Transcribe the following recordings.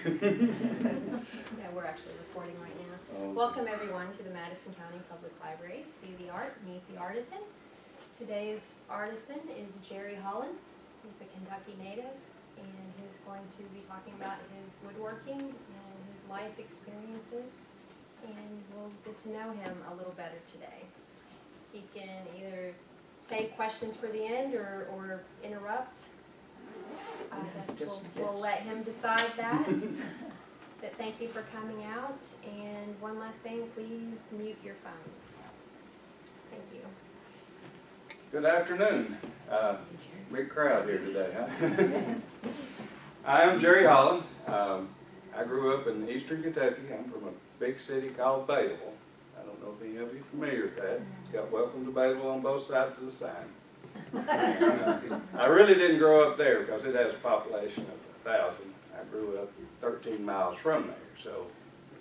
Yeah, we're actually recording right now. Oh. Welcome everyone to the Madison County Public Library. See the art, meet the artisan. Today's artisan is Jerry Hollon. He's a Kentucky native, and he's going to be talking about his woodworking and his life experiences, and we'll get to know him a little better today. He can either save questions for the end or interrupt. We'll let him decide that. But thank you for coming out, and one last thing, please mute your phones. Thank you. Good afternoon. Big crowd here today, huh? I am Jerry Hollon. I grew up in eastern Kentucky. I'm from a big city called Berea. I don't know if any of you are familiar with that. It's got welcome to Berea on both sides of the sign. I really didn't grow up there because it has a population of 1,000. I grew up 13 miles from there, so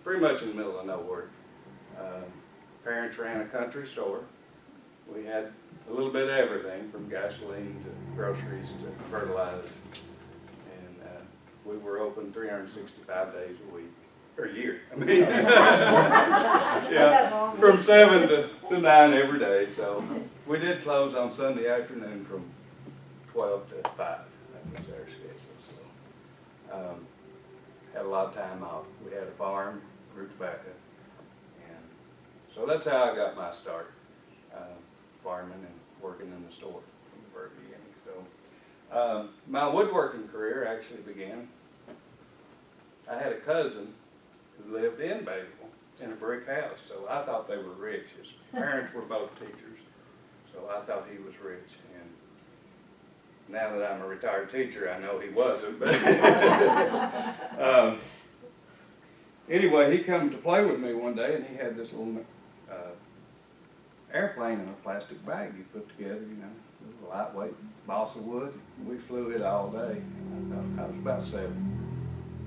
pretty much in the middle of nowhere. Parents ran a country store. We had a little bit of everything from gasoline to groceries to fertilizer. And we were open 365 days a week, or a year. I mean, yeah, from 7 to 9 every day. So we did close on Sunday afternoon from 12 to 5. That was our schedule. So had a lot of time off. We had a farm, grew tobacco, and so that's how I got my start, farming and working in the store from the very beginning. So my woodworking career actually began. I had a cousin who lived in Bayville in a brick house, so I thought they were rich. His parents were both teachers, so I thought he was rich. And now that I'm a retired teacher, I know he wasn't. But anyway, he come to play with me one day, and he had this little airplane in a plastic bag he put together, you know, it was a lightweight balsa wood. We flew it all day. And I was about 7.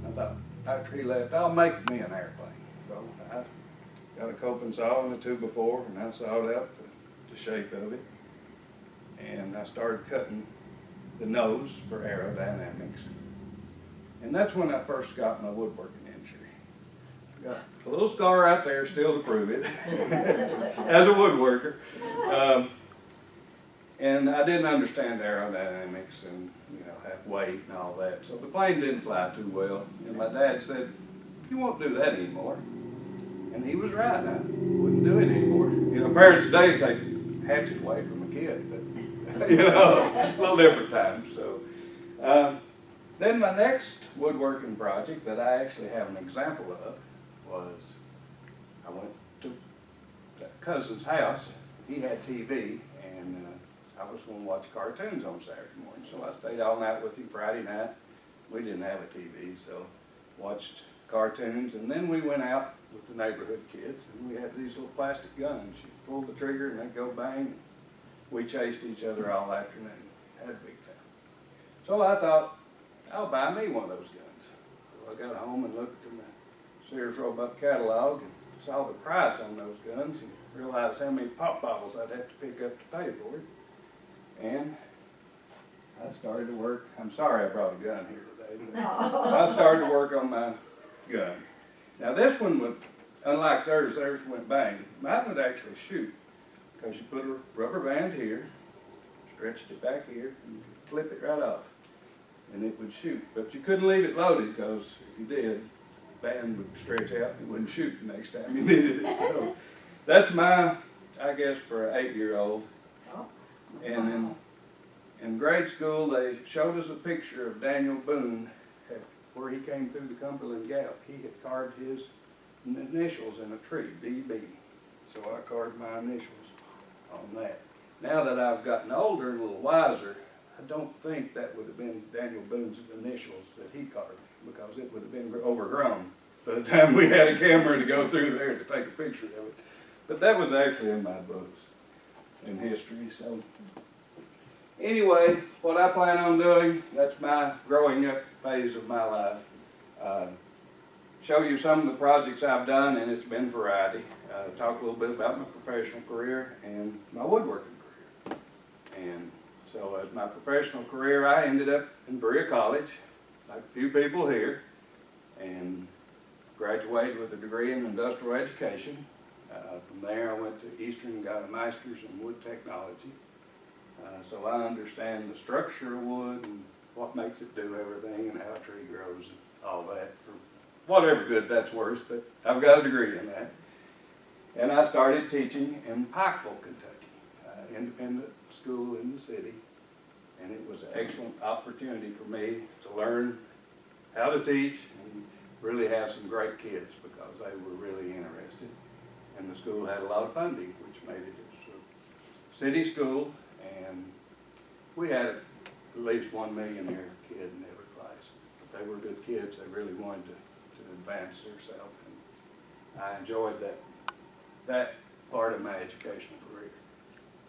I thought, after he left, I'll make me an airplane. So I got a coping saw and a 2x4, and I sawed out the shape of it. And I started cutting the nose for aerodynamics. And that's when I first got my woodworking injury. I got a little scar right there still to prove it as a woodworker. And I didn't understand aerodynamics and, you know, have weight and all that. So the plane didn't fly too well. And my dad said, "You won't do that anymore." And he was right. I wouldn't do it anymore. You know, parents today take a hatchet away from a kid, but, you know, a little different times. So then my next woodworking project that I actually have an example of was I went to a cousin's house. He had TV, and I was going to watch cartoons on Saturday morning. So I stayed all night with him Friday night. We didn't have a TV, so watched cartoons. And then we went out with the neighborhood kids, and we had these little plastic guns. You pull the trigger, and they go bang. We chased each other all afternoon. Had a big time. So I thought, I'll buy me one of those guns. So I got home and looked at my Sears Roebuck catalog and saw the price on those guns and realized how many pop bottles I'd have to pick up to pay for it. And I started to work. I'm sorry I brought a gun here today, but I started to work on my gun. Now this one would, unlike theirs went bang. Mine would actually shoot because you put a rubber band here, stretched it back here, and you could flip it right off, and it would shoot. But you couldn't leave it loaded because if you did, the band would stretch out and it wouldn't shoot the next time you needed it. So that's my, I guess, for an 8-year-old. And then in grade school, they showed us a picture of Daniel Boone where he came through the Cumberland Gap. He had carved his initials in a tree, DB. So I carved my initials on that. Now that I've gotten older and a little wiser, I don't think that would have been Daniel Boone's initials that he carved, because it would have been overgrown by the time we had a camera to go through there to take a picture of it. But that was actually in my books in history. So anyway, what I plan on doing, that's my growing up phase of my life. Show you some of the projects I've done, and it's been variety. Talk a little bit about my professional career and my woodworking career. And so as my professional career, I ended up in Berea College, like a few people here. and graduated with a degree in industrial education. From there I went to Eastern and got a master's in wood technology. So I understand the structure of wood and what makes it do everything and how a tree grows and all that, for whatever good that's worth, but I've got a degree in that. And I started teaching in Pikeville, Kentucky, independent school in the city. And it was an excellent opportunity for me to learn how to teach and really have some great kids because they were really interested. And the school had a lot of funding, which made it a city school, and we had at least 1 millionaire kid in every class. But they were good kids. They really wanted to advance themselves, and I enjoyed that part of my educational career.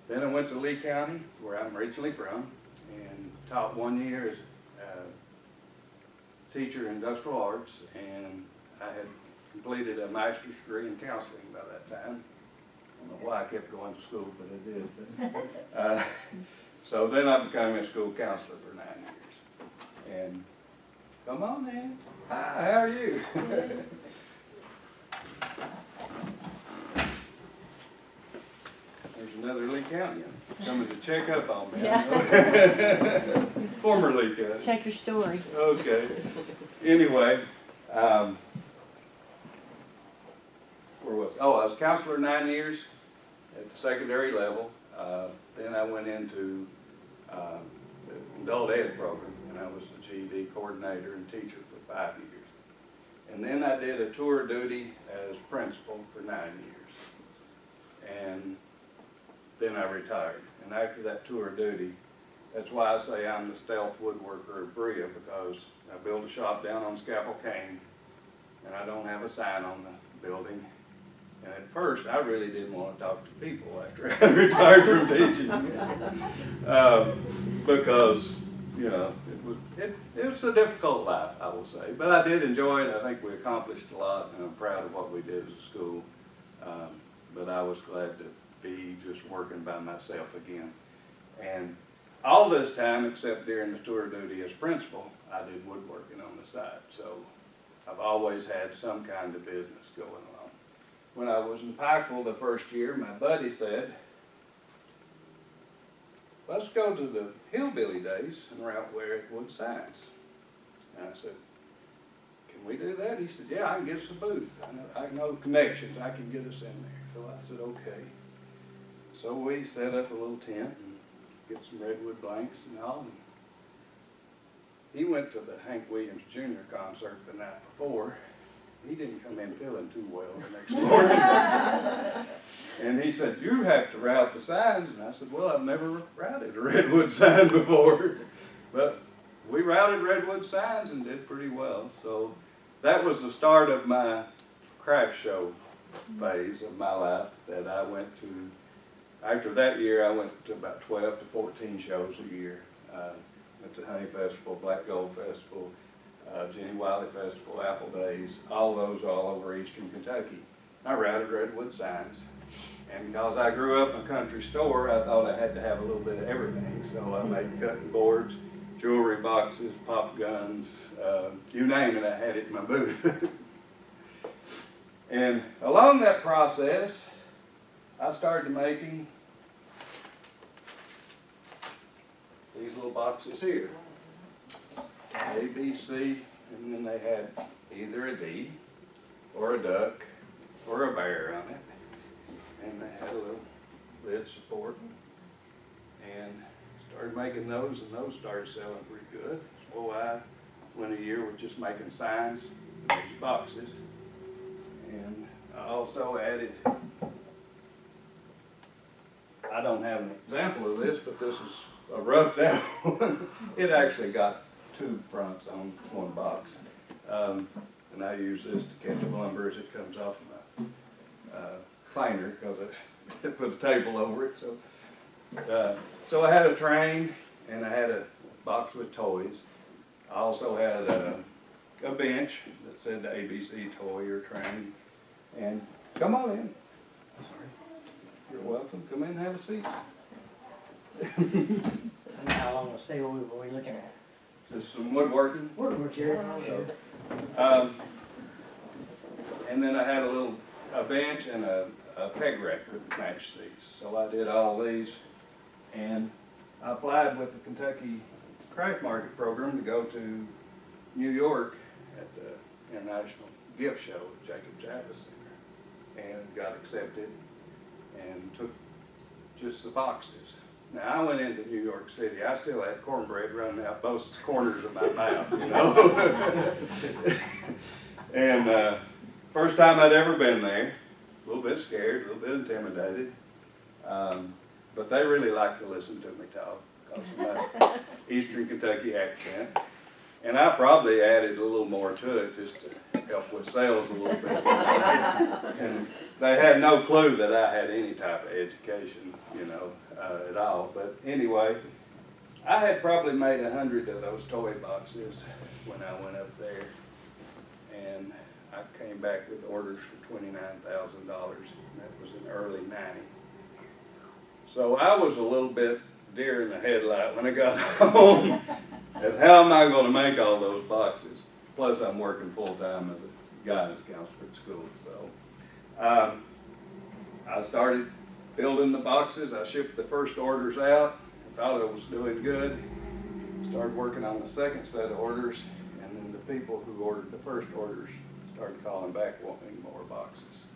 Then I went to Lee County, where I'm originally from, and taught 1 year as a teacher in industrial arts, and I had completed a master's degree in counseling by that time. I don't know why I kept going to school, but I did. So then I became a school counselor for 9 years. And come on in. Hi, how are you? There's another Lee County coming to check up on me. Yeah. Former Lee County. Check your story. Okay. Anyway, where was I? Oh, I was counselor 9 years at the secondary level. Then I went into the adult ed program, and I was the GED coordinator and teacher for 5 years. And then I did a tour of duty as principal for 9 years. And then I retired. And after that tour of duty, that's why I say I'm the stealth woodworker of Berea, because I built a shop down on Scaffold Cane, and I don't have a sign on the building. And at first, I really didn't want to talk to people after I retired from teaching, because, you know, it was a difficult life, I will say. But I did enjoy it. I think we accomplished a lot, and I'm proud of what we did as a school. But I was glad to be just working by myself again. And all this time, except during the tour duty as principal, I did woodworking on the side. So I've always had some kind of business going on. When I was in Pikeville the first year, my buddy said, let's go to the Hillbilly Days and route wear at Wood Signs. And I said, can we do that? He said, yeah, I can get us a booth. I know connections. I can get us in there. So I said, okay. So we set up a little tent and get some redwood blanks and all. And he went to the Hank Williams Jr. concert the night before. He didn't come in feeling too well the next morning. And he said, you have to route the signs. And I said, well, I've never routed a redwood sign before. But we routed redwood signs and did pretty well. So that was the start of my craft show phase of my life that I went to. After that year, I went to about 12 to 14 shows a year. Went to Honey Festival, Black Gold Festival, Jenny Wiley Festival, Apple Days, all those all over eastern Kentucky. I routed redwood signs. And because I grew up in a country store, I thought I had to have a little bit of everything. So I made cutting boards, jewelry boxes, pop guns, you name it, I had it in my booth. And along that process, I started making these little boxes here. A, B, C, and then they had either a D, or a duck, or a bear on it. And they had a little lid support. And started making those, and those started selling pretty good. So I went a year with just making signs in these boxes. And I also added, I don't have an example of this, but this is a roughed out one. It actually got two fronts on one box. And I use this to catch lumber as it comes off my planer, because I put a table over it. So I had a train, and I had a box with toys. I also had a bench that said the ABC toy or train. And come on in. Sorry. You're welcome. Come in and have a seat. And how long a stay were we looking at? Just some woodworking. Woodwork, Jerry. And then I had a bench and a peg rack to match these. So I did all these, and I applied with the Kentucky Craft Market Program to go to New York at the International Gift Show at Jacob Javits Center, and got accepted and took just the boxes. Now, I went into New York City, I still had cornbread running out both corners of my mouth, you know? And first time I'd ever been there, a little bit scared, a little bit intimidated, but they really liked to listen to me talk because of my Eastern Kentucky accent. And I probably added a little more to it just to help with sales a little bit. And they had no clue that I had any type of education, you know, at all. But anyway, I had probably made 100 of those toy boxes when I went up there. And I came back with orders for $29,000, and that was in early '90. So I was a little bit deer in the headlight when I got home. And how am I going to make all those boxes? Plus, I'm working full-time as a guidance counselor at school. So I started building the boxes. I shipped the first orders out. I thought I was doing good. Started working on the second set of orders, and then the people who ordered the first orders started calling back wanting more boxes.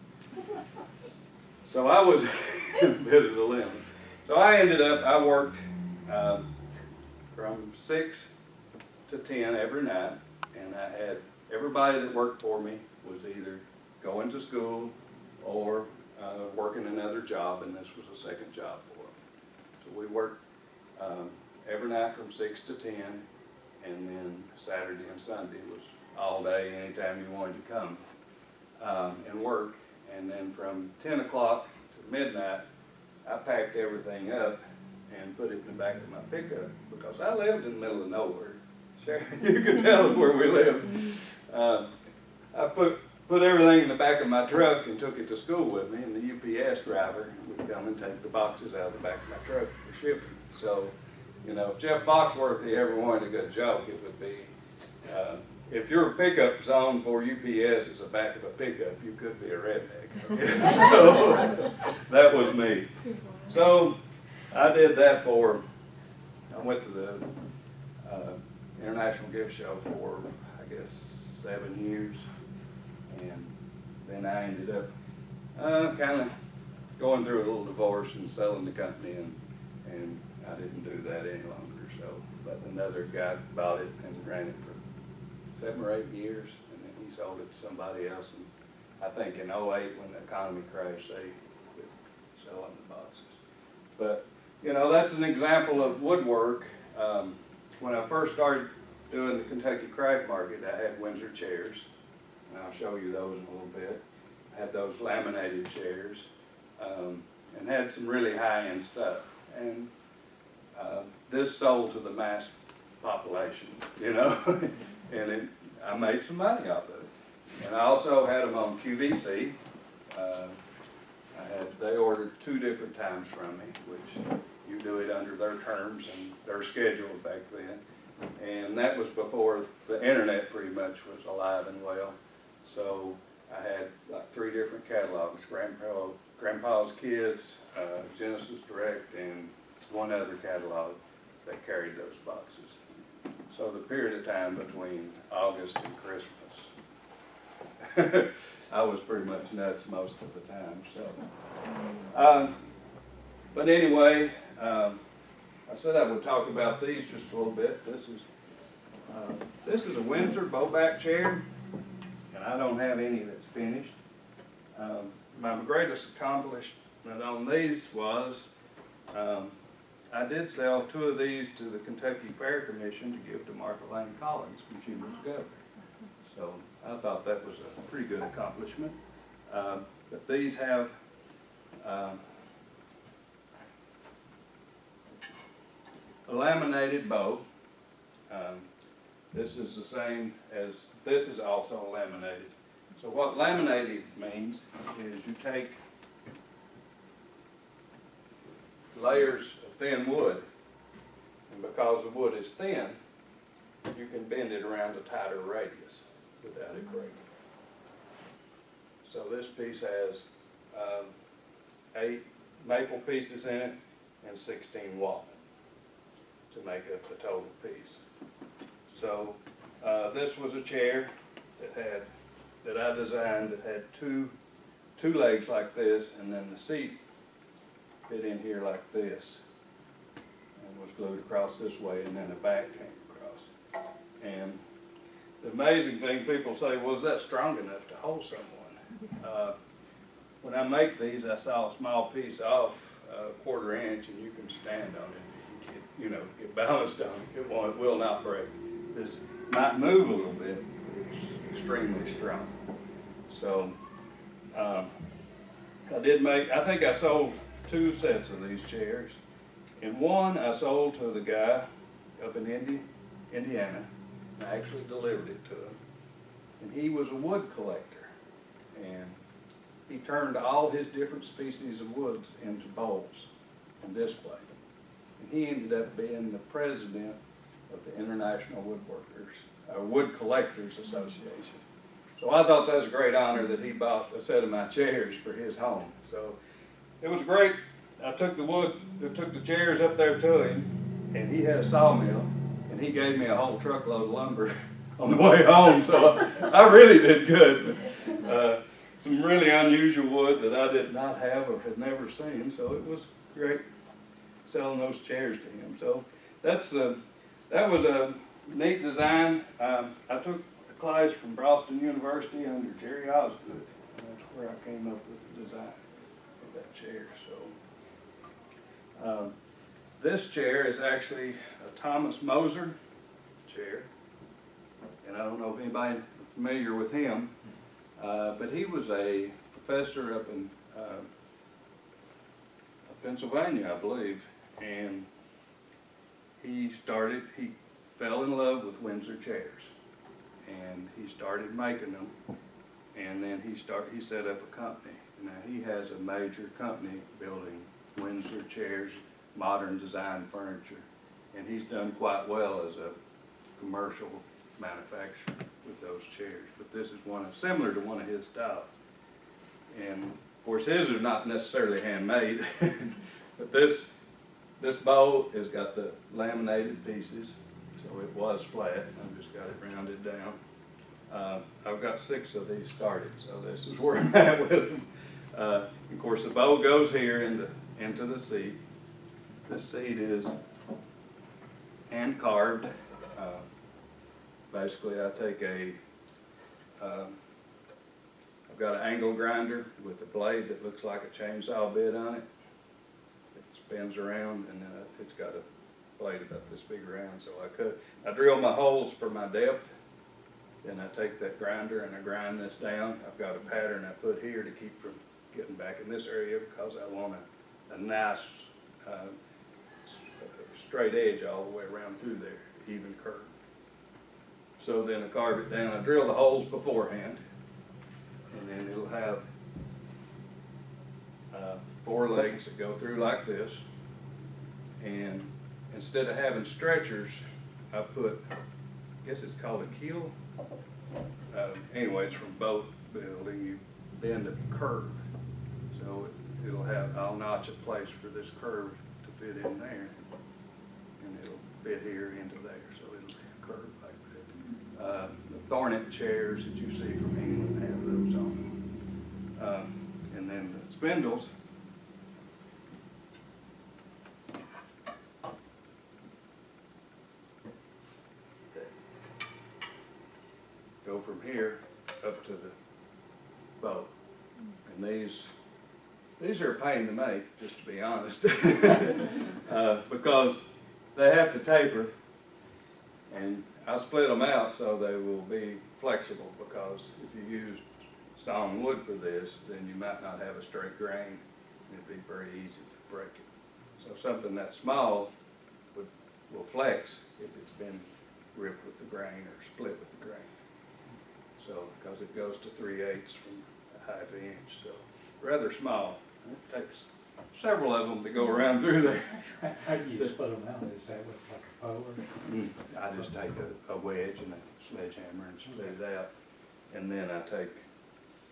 So I was a bit of a limit. So I ended up, I worked from 6 to 10 every night, and I had everybody that worked for me was either going to school or working another job, and this was a second job for them. So we worked every night from 6 to 10, and then Saturday and Sunday was all day, anytime you wanted to come and work. And then from 10 o'clock to midnight, I packed everything up and put it in the back of my pickup because I lived in the middle of nowhere. Sure, you can tell where we lived. I put everything in the back of my truck and took it to school with me, and the UPS driver would come and take the boxes out of the back of my truck for shipping. So, you know, if Jeff Foxworthy ever wanted a good joke, it would be, if your pickup zone for UPS is the back of a pickup, you could be a redneck. So that was me. So I did that I went to the International Gift Show for, I guess, 7 years. And then I ended up kind of going through a little divorce and selling the company, and I didn't do that any longer. So, but another guy bought it and ran it for 7 or 8 years, and then he sold it to somebody else. And I think in '08, when the economy crashed, they quit selling the boxes. But, you know, that's an example of woodwork. When I first started doing the Kentucky Craft Market, I had Windsor chairs, and I'll show you those in a little bit. I had those laminated chairs, and had some really high-end stuff. And this sold to the mass population, you know, and I made some money off of it. And I also had them on QVC. They ordered 2 different times from me, which you do it under their terms and their schedule back then. And that was before the internet pretty much was alive and well. So I had like 3 different catalogs: Grandpa's Kids, Genesis Direct, and one other catalog that carried those boxes. So the period of time between August and Christmas, I was pretty much nuts most of the time. So, but anyway, I said I would talk about these just a little bit. This is a Windsor bowback chair, and I don't have any that's finished. My greatest accomplishment on these was I did sell 2 of these to the Kentucky Fair Commission to give to Martha Lane Collins when she was governor. So I thought that was a pretty good accomplishment. But these have a laminated bow. This is the same as, this is also laminated. So what laminated means is you take layers of thin wood, and because the wood is thin, you can bend it around a tighter radius without it breaking. So this piece has 8 maple pieces in it and 16 walnut to make up the total piece. So this was a chair that I designed that had two legs like this, and then the seat fit in here like this and was glued across this way, and then the back came across. And the amazing thing, people say, well, is that strong enough to hold someone? When I make these, I saw a small piece off a 1/4 inch, and you can stand on it, you can get balanced on it. It will not break. This might move a little bit, but it's extremely strong. So I think I sold 2 sets of these chairs. And one I sold to the guy up in Indiana. I actually delivered it to him. And he was a wood collector. And he turned all his different species of woods into bowls and display. And he ended up being the president of the International Wood Collectors Association. So I thought that was a great honor that he bought a set of my chairs for his home. So it was great. I took the chairs up there to him, and he had a sawmill, and he gave me a whole truckload of lumber on the way home. So I really did good. Some really unusual wood that I did not have or had never seen. So it was great selling those chairs to him. So that was a neat design. I took a class from Boston University under Jerry Hollon, and that's where I came up with the design of that chair. So this chair is actually a Thomas Moser chair, and I don't know if anybody is familiar with him, but he was a professor up in Pennsylvania, I believe, and he fell in love with Windsor chairs, and he started making them, and then he set up a company. Now he has a major company building Windsor chairs, modern design furniture, and he's done quite well as a commercial manufacturer with those chairs. But this is similar to one of his styles, and of course his are not necessarily handmade, but this bowl has got the laminated pieces, so it was flat. I've just got it rounded down. I've got 6 of these started, so this is where I'm at with them. Of course, the bowl goes here into the seat. The seat is hand carved. Basically, I take I've got an angle grinder with a blade that looks like a chainsaw bit on it. It spins around, and then it's got a blade about this big around. So I drill my holes for my depth. Then I take that grinder and I grind this down. I've got a pattern I put here to keep from getting back in this area because I want a nice straight edge all the way around through there, even curve. So then I carve it down. I drill the holes beforehand, and then it'll have 4 legs that go through like this. And instead of having stretchers, I put, I guess it's called a keel. Anyway, it's from boat building. You bend a curve, so I'll notch a place for this curve to fit in there, and it'll fit here into there, so it'll be a curve like that. The Thornet chairs that you see from England have those on them. And then the spindles, go from here up to the boat. And these are a pain to make, just to be honest, because they have to taper, and I split them out so they will be flexible, because if you use sawn wood for this, then you might not have a straight grain, and it'd be very easy to break it. So something that small will flex if it's been ripped with the grain or split with the grain. So, because it goes to 3/8 from a 1/2 inch, so rather small. It takes several of them that go around through there. How do you just put them out? Is that with like a roller? I just take a wedge and a sledgehammer and split it out. And then I take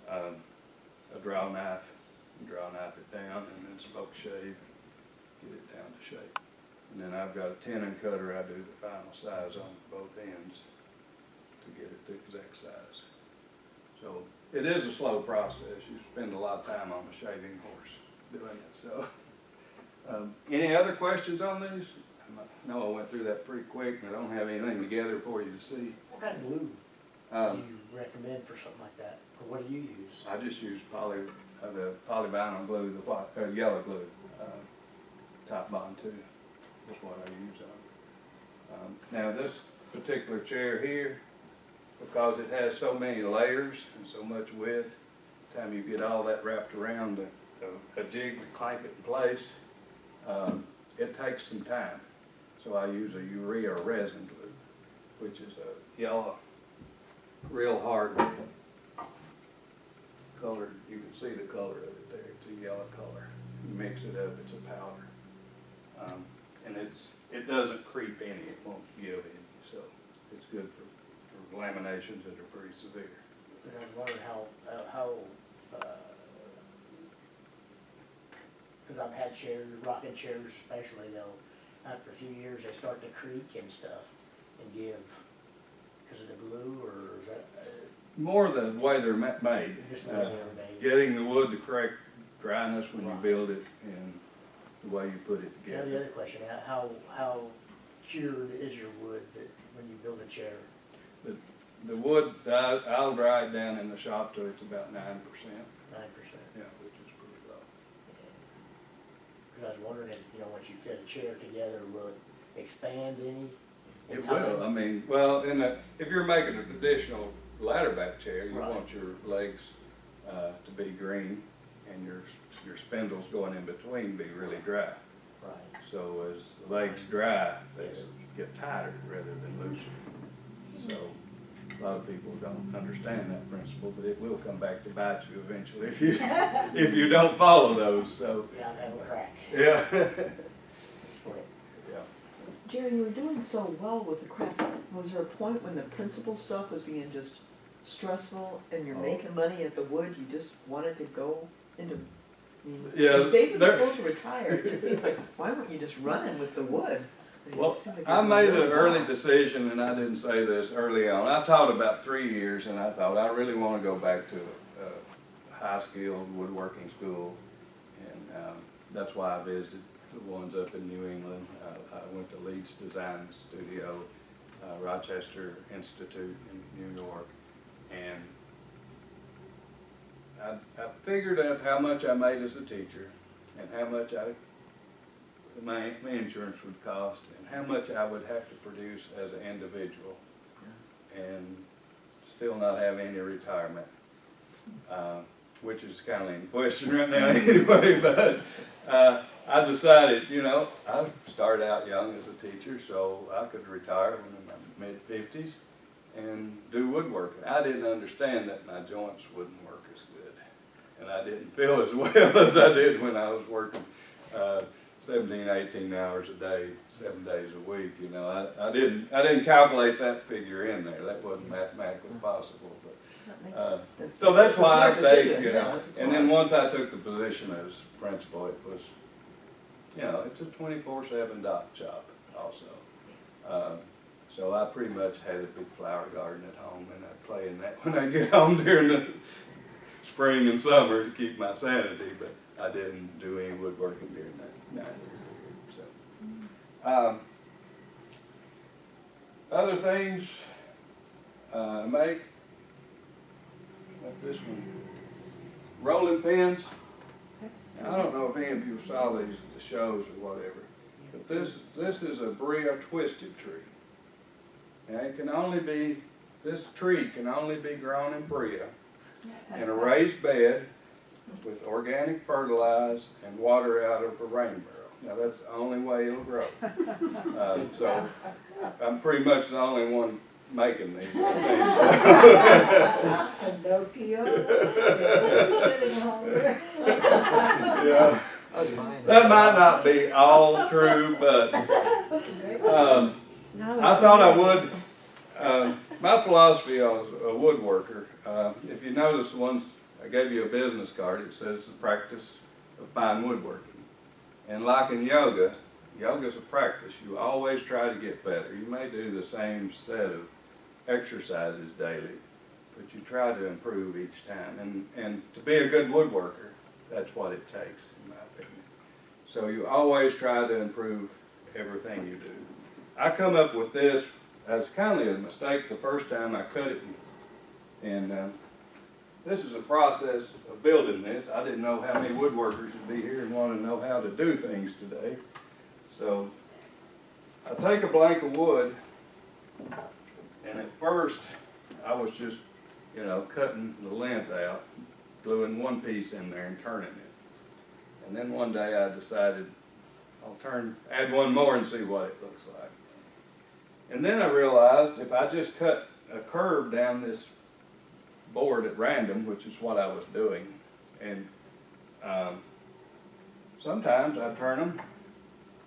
a draw knife and it down, and then smoke shave, get it down to shape. And then I've got a tenon cutter. I do the final size on both ends to get it the exact size. So it is a slow process. You spend a lot of time on the shaving horse doing it. So any other questions on these? I know I went through that pretty quick, and I don't have anything together for you to see. What kind of glue do you recommend for something like that? Or what do you use? I just use the polyvinyl glue, the white, yellow glue, top bond too. That's what I use on. Now this particular chair here, because it has so many layers and so much width, by the time you get all that wrapped around a jig to clamp it in place, it takes some time. So I use a urea resin glue, which is a yellow, real hard colored. You can see the color of it there. It's a yellow color. You mix it up, it's a powder. And it doesn't creep any, it won't give any. So it's good for laminations that are pretty severe. And I was wondering because I've had chairs, rocking chairs especially, after a few years they start to creak and stuff and give, because of the glue, or is that? More the way they're made. Just the way they were made. Getting the wood the correct dryness when you build it, and the way you put it Now together. the other question, how cured is your wood when you build a chair? The wood, I'll dry it down in the shop till it's about 9%. 9%. Yeah, which is pretty low. Because I was wondering if, once you fit a chair together, will it expand any? in It time? will. I mean, well, if you're making a traditional ladder back chair, you Right. want your legs to be green, and your spindles going in between be really dry. Right. So as the legs dry, they get tighter rather than looser. So a lot of people don't understand that principle, but it will come back to bite you eventually if you don't follow those. So Yeah, I've had a crack. yeah. Split. Yeah. Jerry, you were doing so well with the craft. Was there a point when the principal stuff was being just stressful and you're making money at the wood, you just wanted to go into, Yeah, you stayed with the there- school to retire. It just seems like, why weren't you just running with the wood? I mean, Well, it seems like I you're made doing an really early well. decision, and I didn't say this early on. I taught about 3 years, and I thought I really want to go back to a high-skilled woodworking school, and that's why I visited the ones up in New England. I went to Leeds Design Studio, Rochester Institute in New York, and I figured out how much I made as a teacher, and how much my insurance would cost, and how much I would have to produce as an individual, and still not have any retirement, which is kind of in question right now anyway. But I decided, I started out young as a teacher, so I could retire when in my mid-50s and do woodworking. I didn't understand that my joints wouldn't work as good, and I didn't feel as well as I did when I was working 17, 18 hours a day, 7 days a week. I didn't calculate that figure in there. That wasn't mathematically possible. But so that's why I a smart stayed. decision. Yeah, it's And then smart. once I took the position as principal, it was, it's a 24/7 dock shop also. So I pretty much had a big flower garden at home, and I play in that when I get home during the spring and summer to keep my sanity, but I didn't do any woodworking during that time. So, other things I make, like this one, rolling pins. Now, I don't know if any of you saw these at the shows or whatever, but this is a Berea twisted tree. Now this tree can only be grown in Berea in a raised bed with organic fertilizer and water out of a rain barrel. Now that's the only way it'll grow. So I'm pretty much the only one making these things. Pinocchio. Yeah. I was buying That might not be all true, but I thought I would. My philosophy as a woodworker, if you notice once I gave you a business card, it says the practice of fine woodworking. And like in yoga, yoga's a practice. You always try to get better. You may do the same set of exercises daily, but you try to improve each time. And to be a good woodworker, that's what it takes, in my opinion. So you always try to improve everything you do. I come up with this as kind of a mistake the first time I cut it. And this is a process of building this. I didn't know how many woodworkers would be here and want to know how to do things today. So I take a blank of wood, and at first I was just, you know, cutting the length out, gluing one piece in there and turning it. And then one day I decided I'll add one more and see what it looks like. And then I realized if I just cut a curve down this board at random, which is what I was doing, and sometimes I'd turn them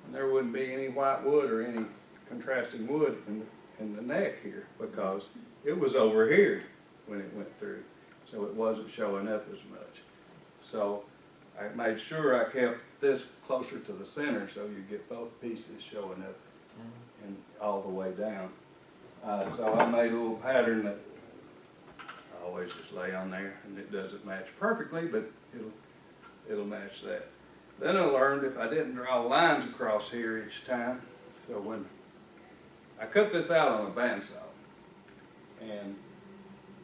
and there wouldn't be any white wood or any contrasting wood in the neck here because it was over here when it went through, so it wasn't showing up as much. So I made sure I kept this closer to the center so you get both pieces showing up and all the way down. So I made a little pattern that I always just lay on there, and it doesn't match perfectly, but it'll match that. Then I learned if I didn't draw lines across here each time, so when I cut this out on a bandsaw, and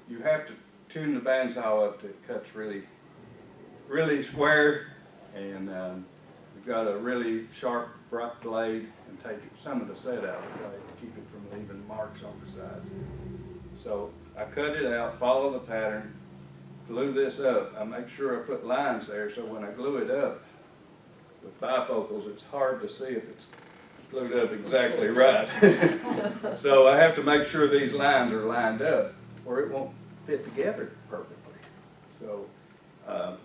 you have to tune the bandsaw up to it cuts really square, and you've got a really sharp, bright blade, and take some of the set out of the blade to keep it from leaving marks on the side. So I cut it out, follow the pattern, glue this up. I make sure I put lines there so when I glue it up with bifocals, it's hard to see if it's glued up exactly right. So I have to make sure these lines are lined up or it won't fit together perfectly. So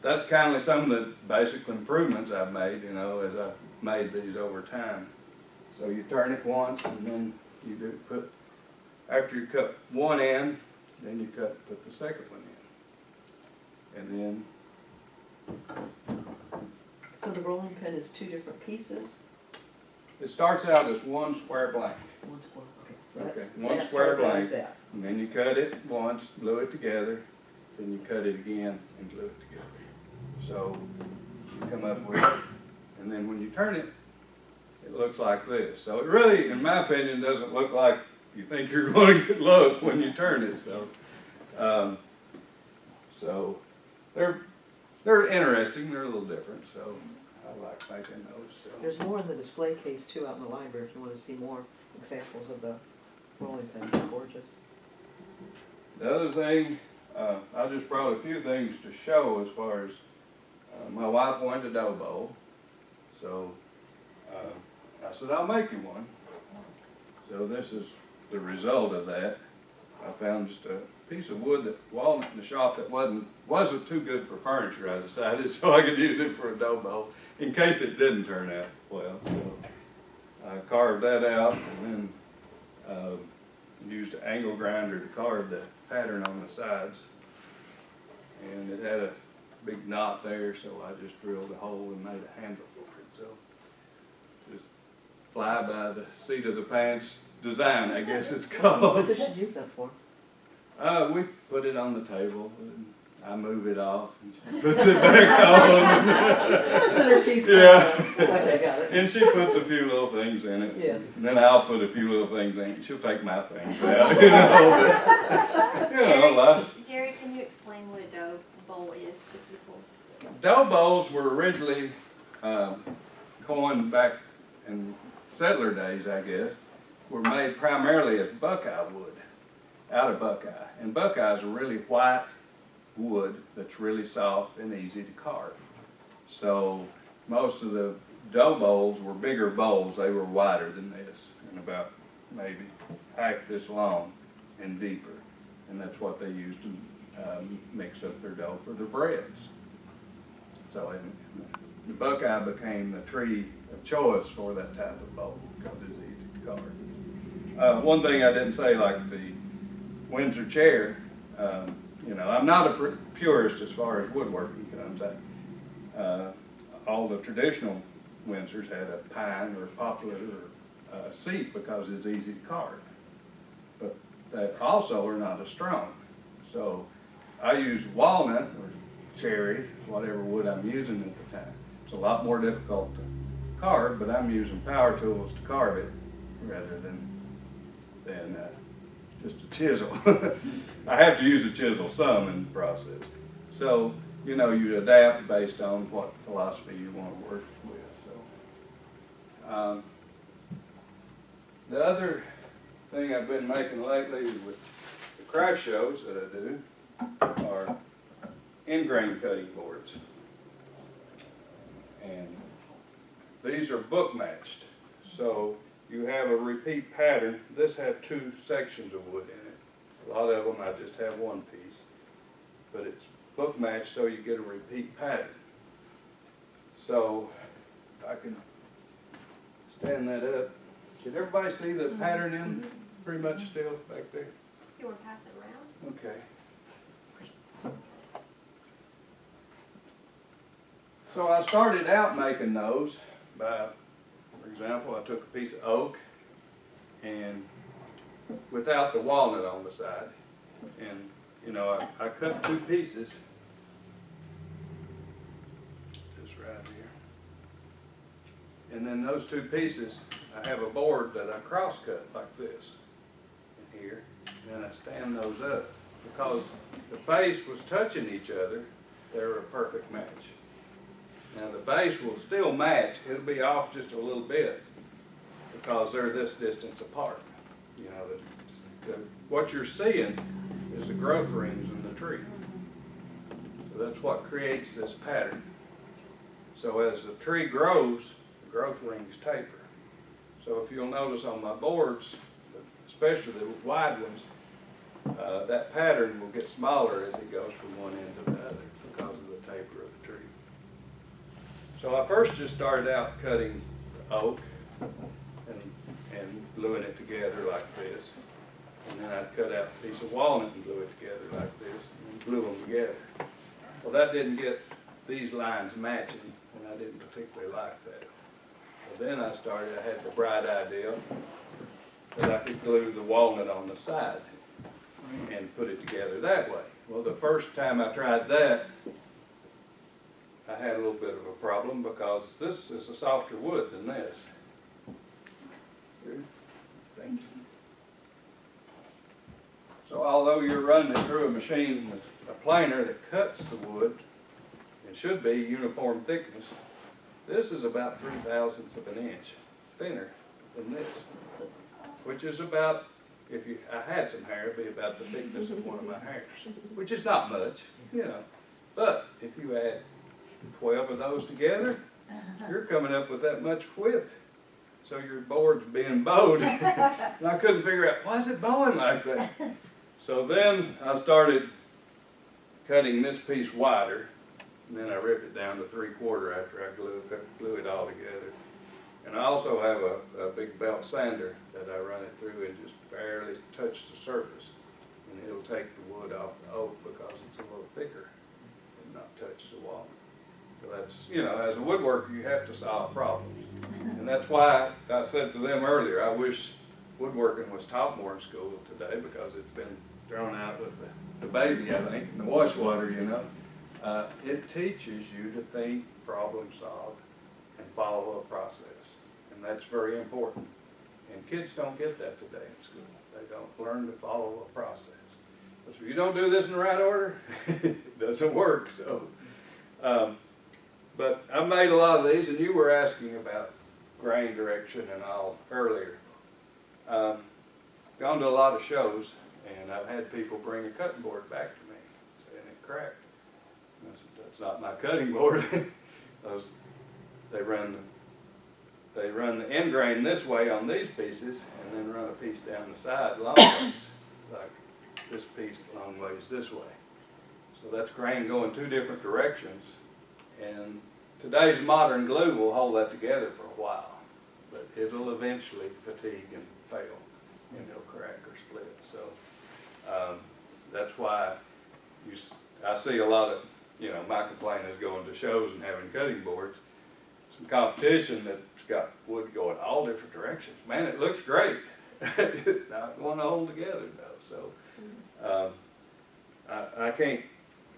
that's kind of some of the basic improvements I've made, you know, as I've made these over time. So you turn it once and then you after you cut one end, then you put the second one in. And then So the rolling pin is two different pieces? it starts out as one square blank. One square, okay. So Okay, that's, one that's square what blank. it's at. And then you cut it once, glue it together, then you cut it again and glue it together. So you come up with it, and then when you turn it, it looks like this. So it really, in my opinion, doesn't look like you think you're going to get look when you turn it. So they're interesting. They're a little different. So I like making those. So. There's more in the display case too out in the library if you want to see more examples of the rolling pins. They're gorgeous. The other thing, I just brought a few things to show as far as my wife wanted a dough bowl. So I said, I'll make you one. So this is the result of that. I found just a piece of wood that walnut in the shop that wasn't too good for furniture, I decided, so I could use it for a dough bowl in case it didn't turn out well. So I carved that out and then used an angle grinder to carve the pattern on the sides. And it had a big knot there, so I just drilled a hole and made a handle for it. So just fly by the seat of the pants design, I guess it's called. What did you use that for? We put it on the table, and I move it off, and she puts it back on. Centerpiece. Yeah. Okay, got it. And she puts a few little things in it. Yeah. And then I'll put a few little things in it. She'll take my things out, you know. But, you know, lots. Jerry, can you explain what a dough bowl is to people? Dough bowls were originally coined back in settler days, I guess, were made primarily as buckeye wood, out of buckeye. And buckeyes are really white wood that's really soft and easy to carve. So most of the dough bowls were bigger bowls. They were wider than this and about maybe half this long and deeper. And that's what they used to mix up their dough for their breads. So the Buckeye became the tree of choice for that type of bowl because it's easy to carve. One thing I didn't say, like the Windsor chair, you know, I'm not a purist as far as woodworking comes. All the traditional Windsors had a pine or poplar or seat because it's easy to carve. But that also are not as strong. So I use walnut or cherry, whatever wood I'm using at the time. It's a lot more difficult to carve, but I'm using power tools to carve it rather than just a chisel. I have to use a chisel some in the process. So, you know, you adapt based on what philosophy you want to work with. So, the other thing I've been making lately with the craft shows that I do are end-grain cutting boards. And these are book matched. So you have a repeat pattern. This had 2 sections of wood in it. A lot of them I just have one piece. But it's book matched so you get a repeat pattern. So I can stand that up. Can everybody see the pattern in pretty much still back there? You want to pass it around? Okay. So I started out making those by, for example, I took a piece of oak and without the walnut on the side. And, you know, I cut 2 pieces, just right here. And then those 2 pieces, I have a board that I cross cut like this in here. And then I stand those up. Because the face was touching each other, they were a perfect match. Now the base will still match, it'll be off just a little bit because they're this distance apart. You know, what you're seeing is the growth rings in the tree. So that's what creates this pattern. So as the tree grows, the growth rings taper. So if you'll notice on my boards, especially the wide ones, that pattern will get smaller as it goes from one end to the other because of the taper of the tree. So I first just started out cutting oak and gluing it together like this. And then I'd cut out a piece of walnut and glue it together like this and glue them together. Well, that didn't get these lines matching, and I didn't particularly like that. So then I had the bright idea that I could glue the walnut on the side and put it together that way. Well, the first time I tried that, I had a little bit of a problem because this is a softer wood than this. Thank you. So although you're running it through a machine with a planer that cuts the wood, it should be uniform thickness. This is about 3/1000ths of an inch thinner than this, which is about, I had some hair, it'd be about the thickness of one of my hairs, which is not much, you know. But if you add 12 of those together, you're coming up with that much width. So your board's being bowed. And I couldn't figure out, why is it bowing like that? So then I started cutting this piece wider, and then I ripped it down to 3/4 after I glue it all together. And I also have a big belt sander that I run it through and just barely touch the surface. And it'll take the wood off the oak because it's a little thicker and not touch the walnut. So that's, you know, as a woodworker, you have to solve problems. And that's why I said to them earlier, I wish woodworking was taught more in school today because it's been thrown out with the baby, I think, in the wash water, you know. It teaches you to think, problem solve, and follow a process. And that's very important. And kids don't get that today in school. They don't learn to follow a process. But if you don't do this in the right order, it doesn't work. So, but I made a lot of these, and you were asking about grain direction and all earlier. Gone to a lot of shows, and I've had people bring a cutting board back to me saying it cracked. And I said, that's not my cutting board. They run the end grain this way on these pieces, and then run a piece down the side long ways, like this piece long ways this way. So that's grain going 2 different directions, and today's modern glue will hold that together for a while, but it'll eventually fatigue and fail, and it'll crack or split. So that's why I see a lot of, my complaint is going to shows and having cutting boards, some competition that's got wood going all different directions. Man, it looks great. It's not going to hold together though. So I can't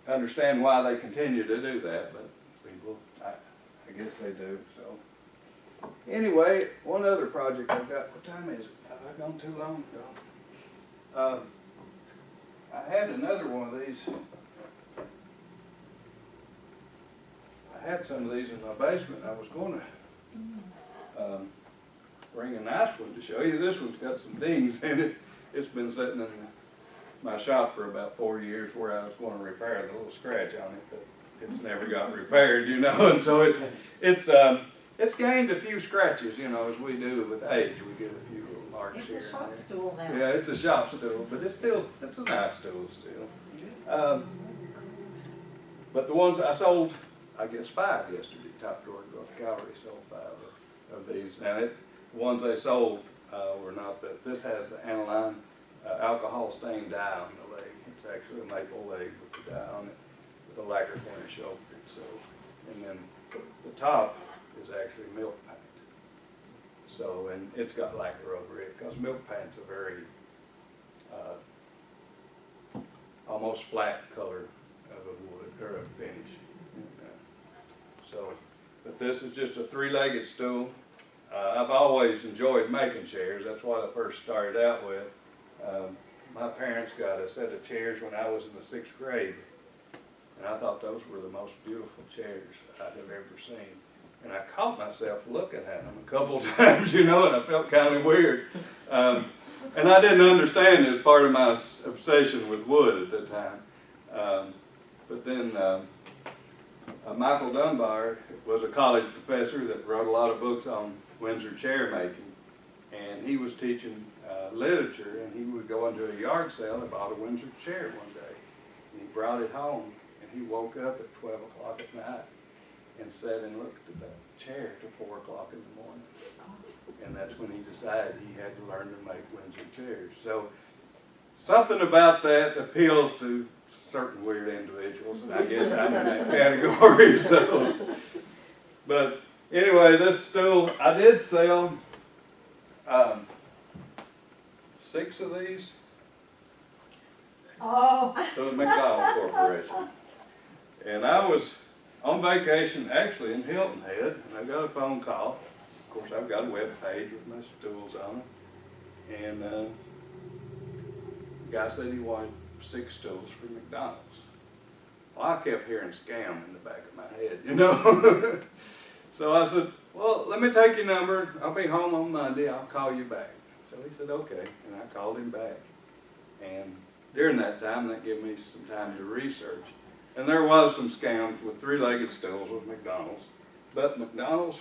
understand why they continue to do that, but people, I guess they do. So anyway, one other project I've got. What time is it? Have I gone too long ago? I had another one of these. I had some of these in my basement. I was going to bring a nice one to show you. This one's got some dings in it. It's been sitting in my shop for about 4 years where I was going to repair the little scratch on it, but it's never got repaired, and so it's gained a few scratches, as we do with age. We get a few little marks here. It's a shop stool now. Yeah, it's a shop stool, but it's a nice stool still. But the ones I sold, I guess 5 yesterday. Top Drawer North Gallery sold 5 of these. Now, the ones they sold were not that. This has the aniline alcohol stained dye on the leg. It's actually a maple leg with the dye on it with a lacquer finish over it. So, and then the top is actually milk paint. So, and it's got lacquer over it because milk paint's a very almost flat color of a wood or a finish. So, but this is just a 3-legged stool. I've always enjoyed making chairs. That's what I first started out with. My parents got a set of chairs when I was in the 6th grade, and I thought those were the most beautiful chairs I'd have ever seen. And I caught myself looking at them a couple times, and I felt kind of weird. And I didn't understand it as part of my obsession with wood at the time. But then Michael Dunbar was a college professor that wrote a lot of books on Windsor chair making, and he was teaching literature, and he would go into a yard sale and bought a Windsor chair one day, and he brought it home, and he woke up at 12 o'clock at night and sat and looked at that chair till 4 o'clock in the morning, and that's when he decided he had to learn to make Windsor chairs. So something about that appeals to certain weird individuals, and I guess I'm in that category. So, but anyway, this stool, I did sell 6 of these to the McDonald Corporation. And I was on vacation actually in Hilton Head, and I got a phone call. Of course, I've got a web page with my stools on it. And the guy said he wanted 6 stools for McDonald's. Well, I kept hearing scam in the back of my head, So I said, well, let me take your number. I'll be home on Monday. I'll call you back. So he said, okay. And I called him back. And during that time, that gave me some time to research. And there was some scams with 3-legged stools with McDonald's. But McDonald's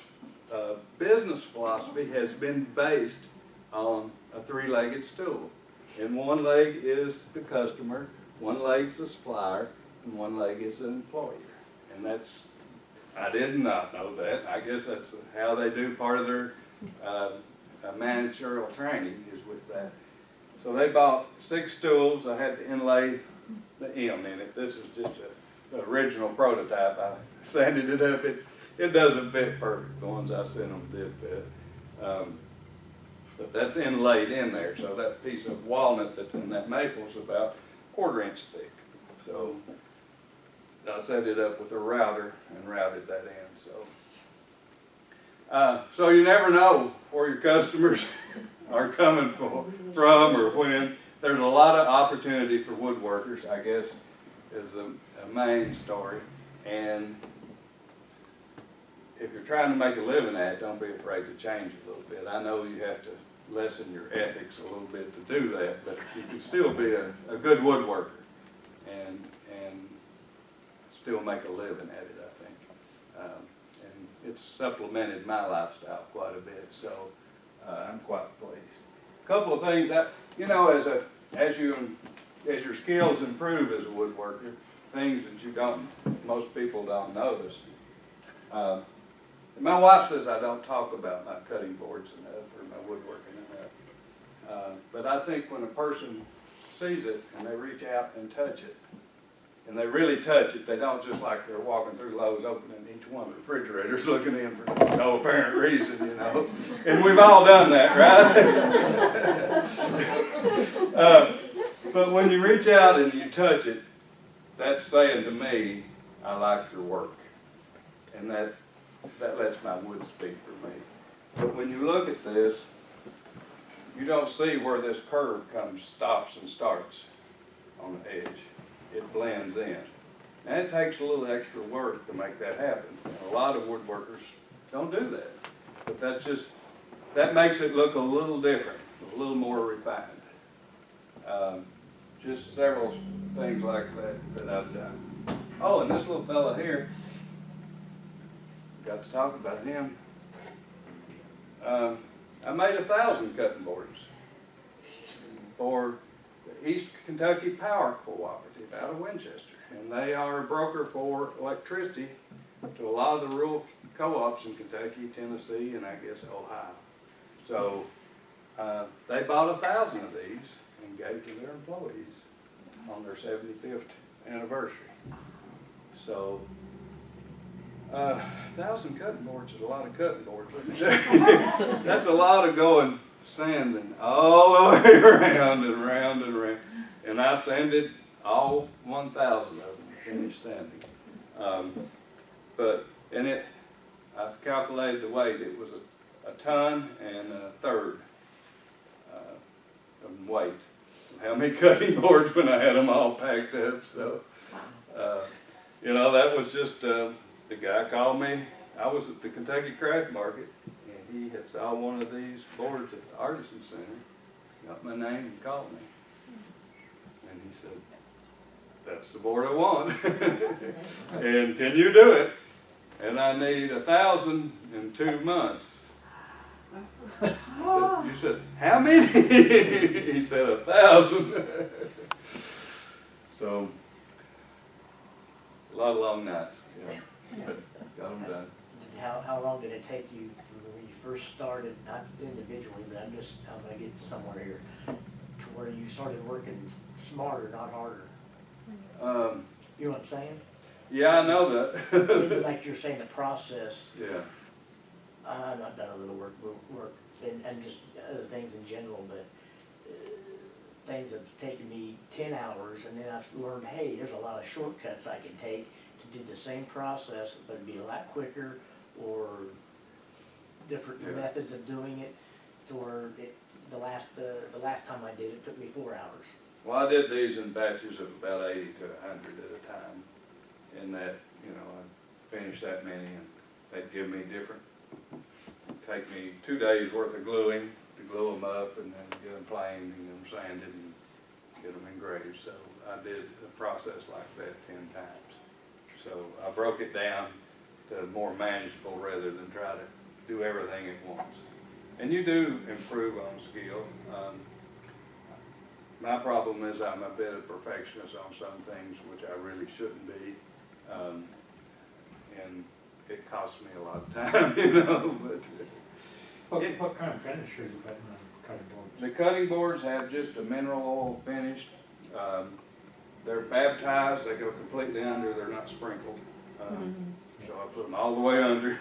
business philosophy has been based on a 3-legged stool. And one leg is the customer, one leg's the supplier, and one leg is the employer. And that's, I did not know that. I guess that's how they do part of their managerial training is with that. So they bought 6 stools. I had to inlay the M in it. This is just an original prototype. I sanded it up. It doesn't fit perfect. The ones I sent them did fit. But that's inlaid in there, so that piece of walnut that's in that maple is about 1/4 inch thick. So I set it up with a router and routed that in. So you never know where your customers are coming from or when. There's a lot of opportunity for woodworkers, I guess, is a main story. And if you're trying to make a living at it, don't be afraid to change a little bit. I know you have to lessen your ethics a little bit to do that, but you can still be a good woodworker and still make a living at it, I think. And it's supplemented my lifestyle quite a bit, so I'm quite pleased. A couple of things that, as your skills improve as a woodworker, things that most people don't notice. My wife says I don't talk about my cutting boards enough or my woodworking enough. But I think when a person sees it and they reach out and touch it, and they really touch it, they don't just like they're walking through Lowe's opening each one of the refrigerators looking in for no apparent reason, you know. And we've all done that, right? But when you reach out and you touch it, that's saying to me, I like your work. And that lets my wood speak for me. But when you look at this, you don't see where this curve stops and starts on the edge. It blends in. And it takes a little extra work to make that happen. And a lot of woodworkers don't do that. But that makes it look a little different, a little more refined. Just several things like that I've done. Oh, and this little fella here, got to talk about him. I made 1,000 cutting boards for the East Kentucky Power Cooperative out of Winchester. And they are a broker for electricity to a lot of the rural co-ops in Kentucky, Tennessee, and I guess Ohio. So they bought 1,000 of these and gave to their employees on their 75th anniversary. So 1,000 cutting boards is a lot of cutting boards. That's a lot of going sanding all the way around and around and around. And I sanded all 1,000 of them, finished sanding. I've calculated the weight. It was a ton and a third of weight. How many cutting boards when I had them all packed up? So, you know, that was just. The guy called me. I was at the Kentucky Craft Market, and he had saw one of these boards at the Artisan Center, got my name and called me. And he said, that's the board I want. And can you do it? And I need 1,000 in 2 months. I said, you said, how many? He said, 1,000. So, a lot of long nights, yeah. Got them done. How long did it take you from when you first started, not individually, but I'm gonna get somewhere here, to where you started working smarter, not harder? You know what I'm saying? Yeah, I know that. Like you're saying, the process. Yeah. I've not done a little work and just other things in general, but things have taken me 10 hours, and then I've learned, hey, there's a lot of shortcuts I can take to do the same process, but it'd be a lot quicker, or different methods of doing it, to where the last time I did it took me 4 hours. Well, I did these in batches of about 80 to 100 at a time. In that, you know, I'd finish that many, and they'd give me different. It'd take me 2 days worth of gluing to glue them up, and then get them planed, and then sanded, and get them engraved. So I did a process like that 10 times. So I broke it down to more manageable rather than try to do everything at once. And you do improve on skill. My problem is I'm a bit of a perfectionist on some things, which I really shouldn't be. And it costs me a lot of time, you know. But What kind of finish are you putting on cutting boards? the cutting boards have just a mineral oil finish. They're baptized, they go completely under, they're not sprinkled. So I put them all the way under,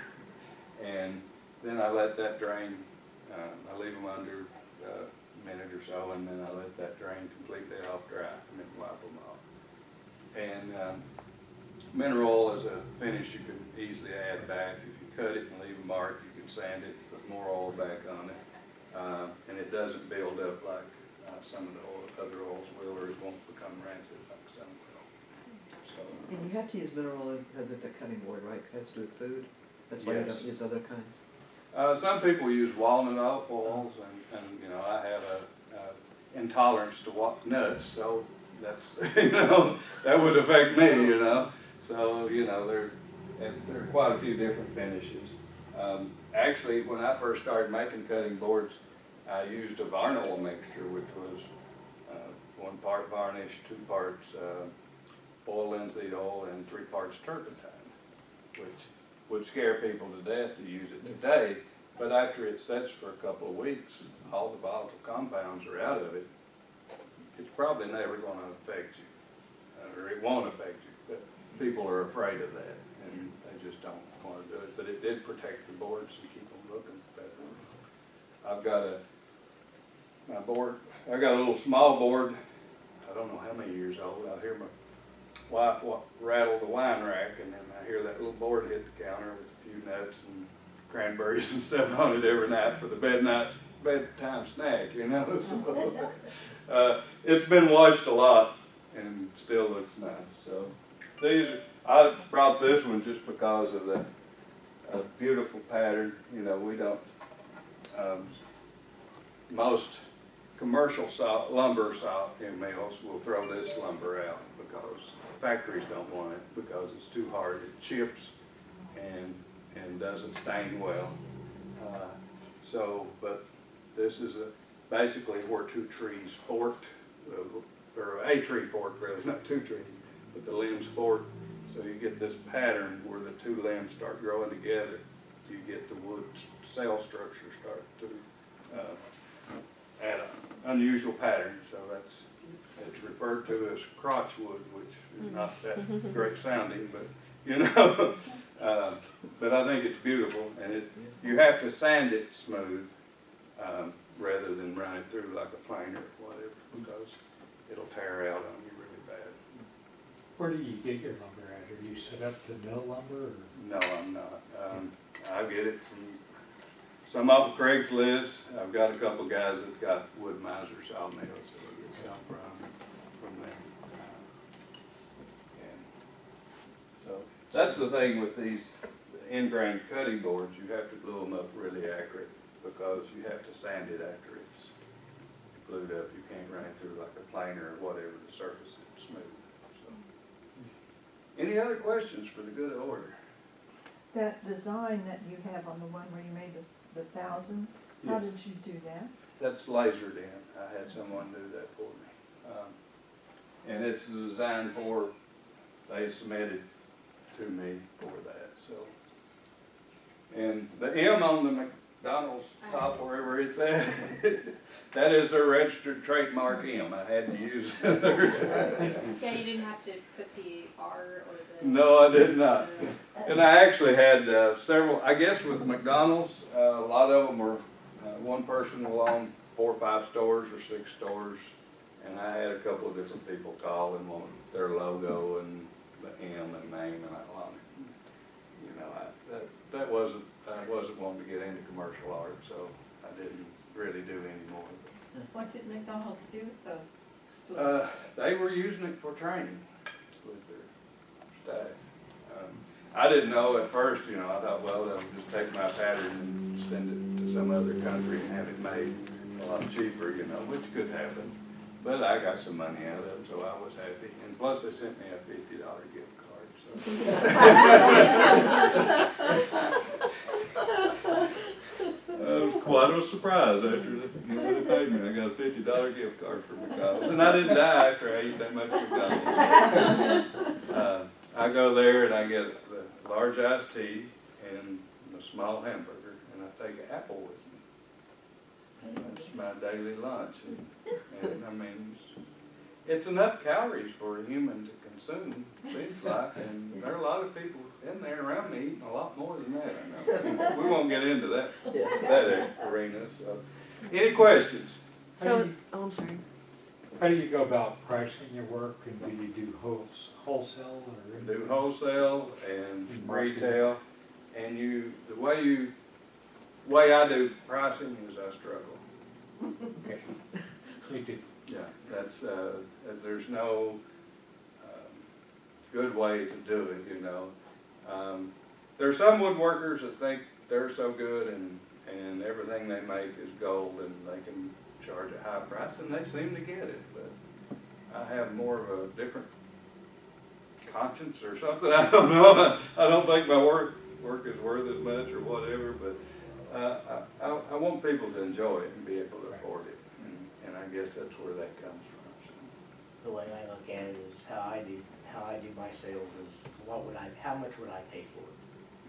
and then I let that drain. I leave them under a minute or so, and then I let that drain completely off dry, and then wipe them off. And mineral oil is a finish you can easily add back. If you cut it and leave a mark, you can sand it, put more oil back on it, and it doesn't build up like some of the other oils will, or it won't become rancid like some will. So, And you have to use mineral oil because it's a cutting board, right? Because it has to do with food. That's why you Yes. don't use other kinds. some people use walnut oils, and you know, I have a intolerance to nuts, so that's you know, that would affect me, you know. So you know, there are quite a few different finishes. Actually, when I first started making cutting boards, I used a varnish mixture, which was 1 part varnish, 2 parts oil linseed oil, and 3 parts turpentine, which would scare people to death to use it today, but after it sets for a couple of weeks, all the volatile compounds are out of it. It's probably never going to affect you, or it won't affect you, but people are afraid of that, and they just don't want to do it. But it did protect the boards and keep them looking better. I've got my board, I got a little small board, I don't know how many years old. I hear my wife rattle the wine rack, and then I hear that little board hit the counter with a few nuts and cranberries and stuff on it every night for the bedtime snack, you know. So, it's been washed a lot and still looks nice. So I brought this one just because of the beautiful pattern. You know, we don't, most commercial lumber mills will throw this lumber out because factories don't want it because it's too hard. It chips and doesn't stain well. But this is basically where two trees forked, or a tree forked really, not two trees, but the limbs forked. So you get this pattern where the two limbs start growing together. You get the wood cell structure start to add an unusual pattern. So it's referred to as crotch wood, which is not that great sounding, but you know. But I think it's beautiful, and you have to sand it smooth rather than run it through like a planer or whatever, because it'll tear out on you really bad. Where do you get your lumber at? Are you set up to mill lumber, or? No, I'm not. I get it from some off of Craigslist. I've got a couple guys that's got wood miser sawmills that we get some from them. And so that's the thing with these in-grain cutting boards. You have to glue them up really accurate because you have to sand it after it's glued up. You can't run it through like a planer or whatever. The surface is smooth. So, any other questions for the good of order? That design that you have on the one where you made the 1,000, how Yes. did you do that? That's lasered in. I had someone do that for me. And it's designed for, they submitted to me for that, so. And the M on the McDonald's top, wherever it's at, that is their registered trademark M. I had to use theirs. Yeah, you didn't have to put the R or the. No, I did not. And I actually had several, I guess with McDonald's, a lot of them were, one person will own 4 or 5 stores or 6 stores. And I had a couple of different people call and want their logo and the M and name and all on it. You know, I wasn't wanting to get into commercial art, so I didn't really do any more. What did McDonald's do with those stores? They were using it for training with their staff. I didn't know at first, you know, I thought, well, they'll just take my pattern and send it to some other country and have it made a lot cheaper, you know, which could happen. But I got some money out of it, so I was happy. And plus, they sent me a $50 gift card, so. It was quite a surprise after they paid me. I got a $50 gift card for McDonald's. And I didn't die after I ate that much McDonald's. I go there and I get the large iced tea and a small hamburger, and I take an apple with me. That's my daily lunch. And I mean, it's enough calories for a human to consume, seems like, and there are a lot of people in there around me eating a lot more than that, I know. We won't get into that arena, so. Any questions? So, I'm sorry. How do you go about pricing your work, and do you do wholesale or? Do wholesale and retail, and the way I do pricing is I struggle. Okay. Me too. Yeah, that's, there's no good way to do it, you know. There are some woodworkers that think they're so good and everything they make is gold and they can charge a high price, and they seem to get it, but I have more of a different conscience or something, I don't know. I don't think my work is worth as much or whatever, but I want people to enjoy it and be able to afford it, and I guess that's where that comes from. So. The way I look at it is how I do my sales is how much would I pay for it?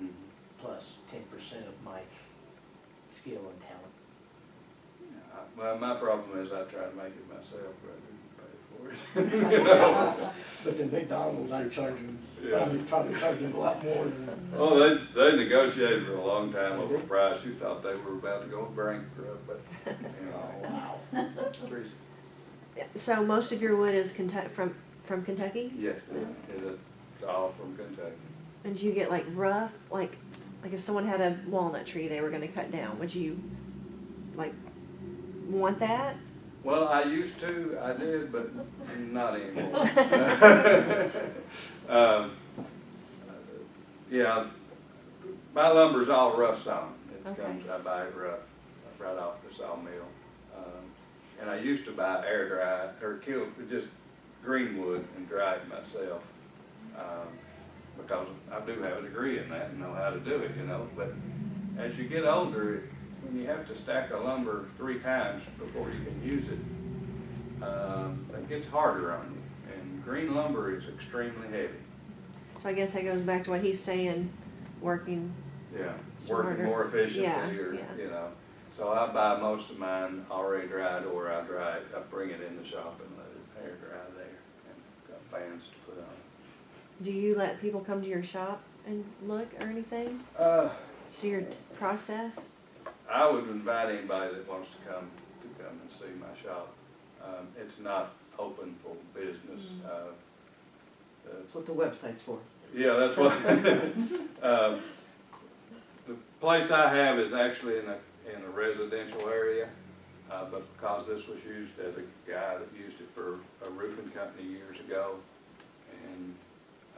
Mm-hmm. 100% of my skill and talent. Well, my problem is I try to make it myself rather than pay for it. You know? But then McDonald's, I charge them, Yeah. probably charge them a lot more than. Well, they negotiated for a long time over a price. You thought they were about to go bankrupt, but, you know. Wow. Teresa? So most of your wood is from Kentucky? Yes, it's all from Kentucky. And do you get like rough, like if someone had a walnut tree they were gonna cut down, would you like want that? Well, I used to, I did, but not anymore. Yeah, my lumber's all rough sawn. It Okay. comes, I buy it rough, right off the sawmill. And I used to buy air dry, or just green wood and dry it myself. Because I do have a degree in that and know how to do it, you know. But as you get older, when you have to stack a lumber 3 times before you can use it, that gets harder on you. And green lumber is extremely heavy. So I guess that goes back to what he's saying, working, Yeah, Smarter. working more efficiently, Yeah, or, yeah. you know. So I buy most of mine already dried, or I dry it, I bring it in the shop and let it air dry there, and got fans to put on do you let people come to your shop and look or anything? it. See your process? I would invite anybody that wants to come and see my shop. It's not open for business. That's what the website's for. Yeah, that's what. The place I have is actually in a residential area, but because this was used as a guy that used it for a roofing company years ago, and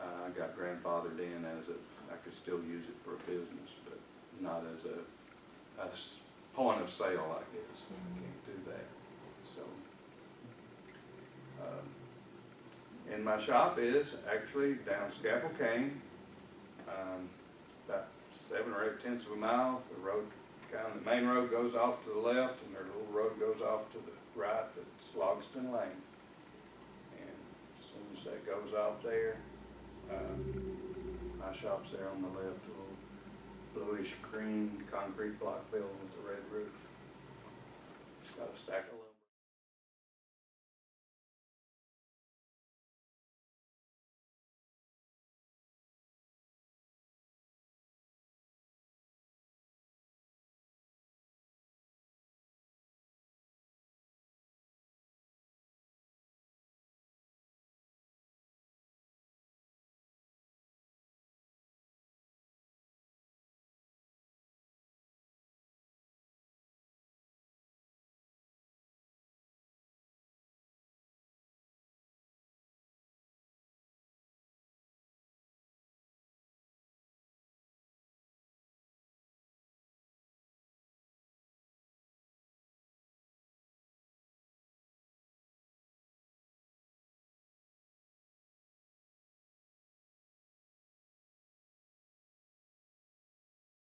I got grandfathered in I could still use it for a business, but not as a point of sale, I guess. I can't do that, so. And my shop is actually down Scaffold Cane, about 7 or 8 tenths of a mile. The main road goes off to the left, and their little road goes off to the right. That's Logston Lane. And as soon as that goes off there, my shop's there on the left, a little bluish green concrete block building with a red roof. It's got a stack of